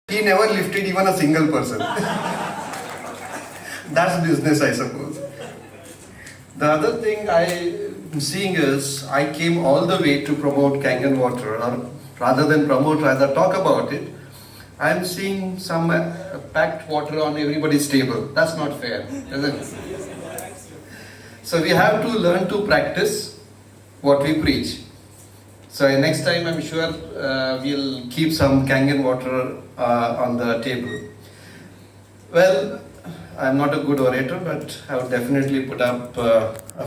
He never lifted even a single person. That's business, I suppose. The other thing I'm seeing is I came all the way to promote Kangen water, or rather than promote, rather talk about it. I'm seeing some packed water on everybody's table. That's not fair, isn't it? So we have to learn to practice what we preach. So next time I'm sure we'll keep some Kangen water on the table. Well, I'm not a good orator, but I would definitely put up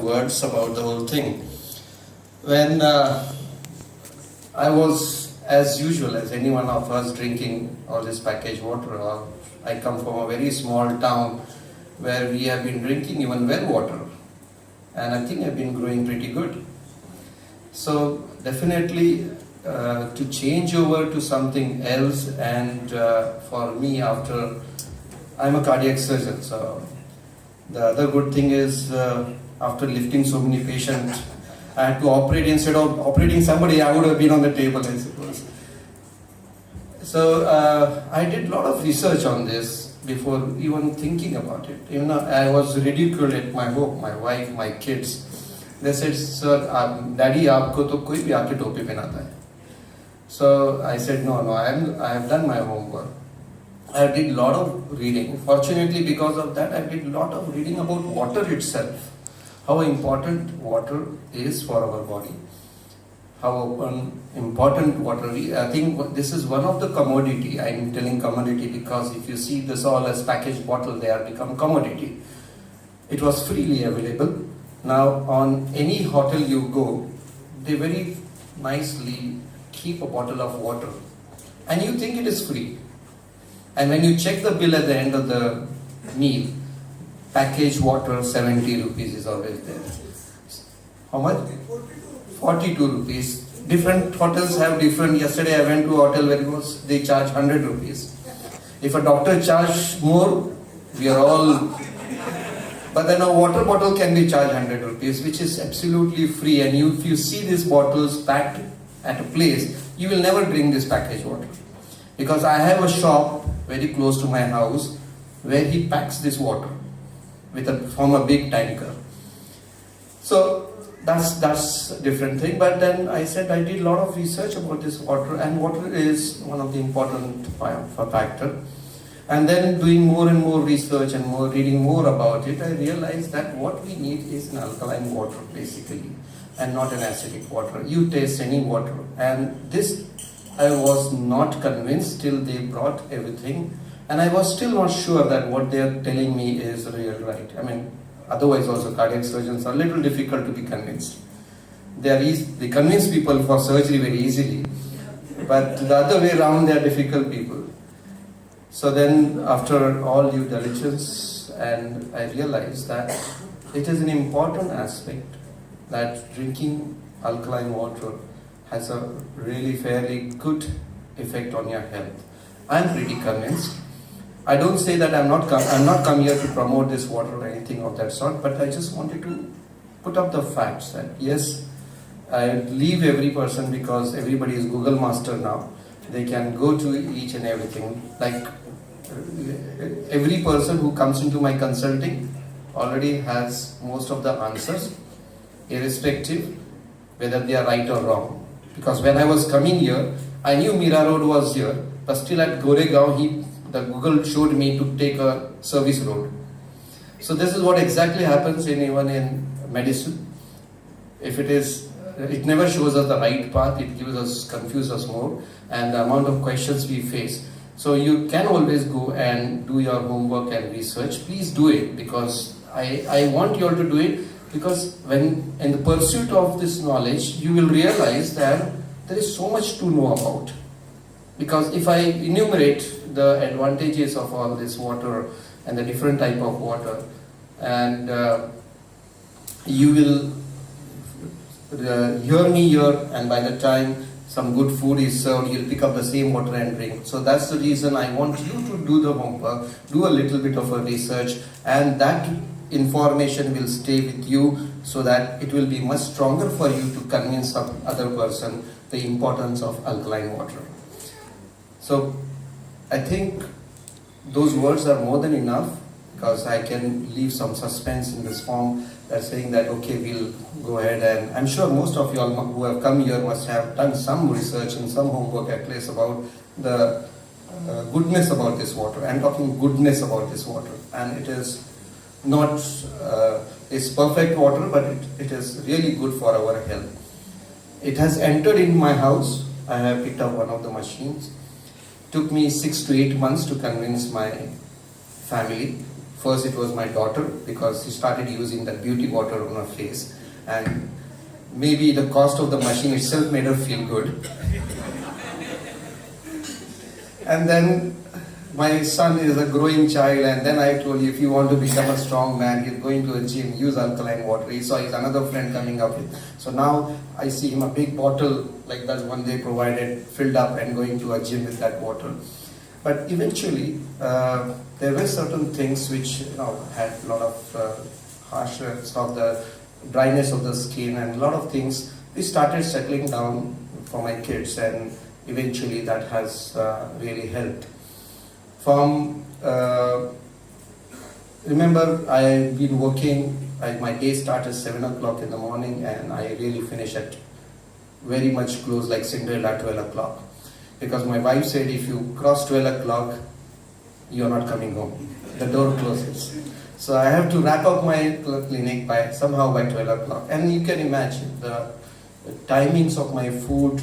words about the whole thing. When I was, as usual, as any one of us, drinking all this packaged water, I come from a very small town where we have been drinking even well water, and I think I've been growing pretty good. So definitely to change over to something else, and for me, after I'm a cardiac surgeon, so the other good thing is after lifting so many patients, I had to operate. Instead of operating somebody, I would have been on the table, I suppose. So I did a lot of research on this before even thinking about it. Even I was ridiculed at my home, my wife, my kids. They said, "Sir, Daddy, आपको तो कोई भी आके टोपी पहनाता है." So I said, no, I have done my homework. I did a lot of reading. Fortunately, because of that, I did a lot of reading about water itself. How important water is for our body. How important water is. I think this is one of the commodity. I'm telling commodity because if you see this all as packaged bottle, they have become commodity. It was freely available. Now on any hotel you go, they very nicely keep a bottle of water. And you think it is free. And when you check the bill at the end of the meal, packaged water 70 rupees is always there. How much? 42 rupees. Different hotels have different. Yesterday I went to a hotel where they charge 100 rupees. If a doctor charge more, we are all. But then a water bottle can be charged 100 rupees, which is absolutely free. And if you see these bottles packed at a place, you will never drink this packaged water. Because I have a shop very close to my house where he packs this water from a big tanker. So that's a different thing. But then I said I did a lot of research about this water, and water is one of the important factor. And then doing more and more research and reading more about it, I realized that what we need is an alkaline water basically, and not an acidic water. You taste any water, and this I was not convinced till they brought everything, and I was still not sure that what they are telling me is real right. I mean, otherwise also cardiac surgeons are a little difficult to be convinced. They convince people for surgery very easily, but the other way around, they are difficult people. So then after all due diligence, and I realized that it is an important aspect that drinking alkaline water has a really fairly good effect on your health. I'm pretty convinced. I don't say that I'm not come here to promote this water or anything of that sort, but I just wanted to put up the facts that yes, I leave every person, because everybody is Google master now. They can go to each and everything. Like every person who comes into my consulting already has most of the answers, irrespective whether they are right or wrong. Because when I was coming here, I knew Mira Road was here, but still at Goregaon, the Google showed me to take a service road. So this is what exactly happens even in medicine. If it never shows us the right path, it confuses us more, and the amount of questions we face. So you can always go and do your homework and research. Please do it, because I want you all to do it, because when in the pursuit of this knowledge, you will realize that there is so much to know about. Because if I enumerate the advantages of all this water and the different type of water, and you will hear me here, and by the time some good food is served, you'll pick up the same water and drink. So that's the reason I want you to do the homework, do a little bit of a research, and that information will stay with you, so that it will be much stronger for you to convince some other person the importance of alkaline water. So I think those words are more than enough, because I can leave some suspense in this form, that saying that okay, we'll go ahead, and I'm sure most of you all who have come here must have done some research and some homework at least about the goodness about this water. I'm talking goodness about this water, and it is not it's perfect water, but it is really good for our health. It has entered in my house. I have picked up one of the machines. Took me 6 to 8 months to convince my family. First it was my daughter, because she started using that beauty water on her face, and maybe the cost of the machine itself made her feel good. And then my son is a growing child, and then I told you, if you want to become a strong man, he's going to a gym, use alkaline water. He saw his another friend coming up with. So now I see him a big bottle like that one day provided, filled up, and going to a gym with that water. But eventually, there were certain things which had a lot of harshness of the dryness of the skin, and a lot of things. We started settling down for my kids, and eventually that has really helped. From remember, I've been working. My day starts at 7 o'clock in the morning, and I really finish at very much close, like Cinderella, 12 o'clock. Because my wife said, if you cross 12 o'clock, you're not coming home. The door closes. So I have to wrap up my clinic somehow by 12 o'clock. And you can imagine the timings of my food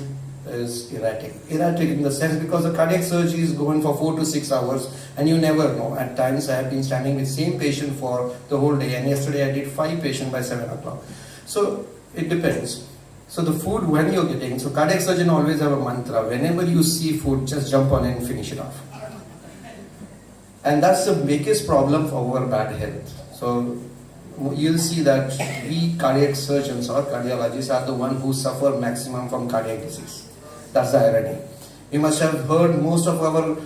is erratic. Erratic in the sense because the cardiac surgery is going for 4 to 6 hours, and you never know. At times I have been standing with same patient for the whole day, and yesterday I did 5 patients by 7 o'clock. So it depends. So the food when you're getting, so cardiac surgeon always have a mantra, whenever you see food, just jump on it and finish it off. And that's the biggest problem for our bad health. So you'll see that we cardiac surgeons or cardiologists are the ones who suffer maximum from cardiac disease. That's the irony. You must have heard most of our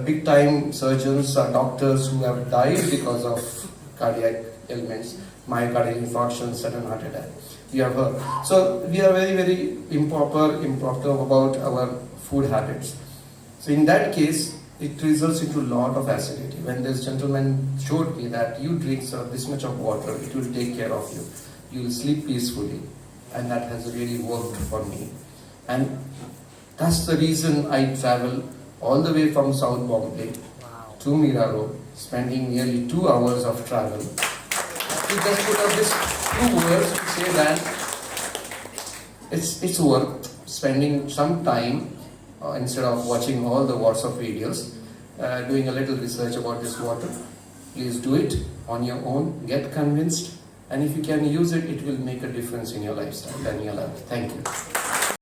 big time surgeons or doctors who have died because of cardiac ailments, myocardial infarction, sudden heart attack. You have heard. So we are very, very improper about our food habits. So in that case, it results into a lot of acidity. When this gentleman showed me that you drink this much of water, it will take care of you. You will sleep peacefully. And that has really worked for me. And that's the reason I travel all the way from South Bombay to Mira Road, spending nearly 2 hours of travel. We just put up these 2 words to say that it's worth spending some time instead of watching all the WhatsApp videos, doing a little research about this water. Please do it on your own, get convinced, and if you can use it, it will make a difference in your lifestyle and your life. Thank you.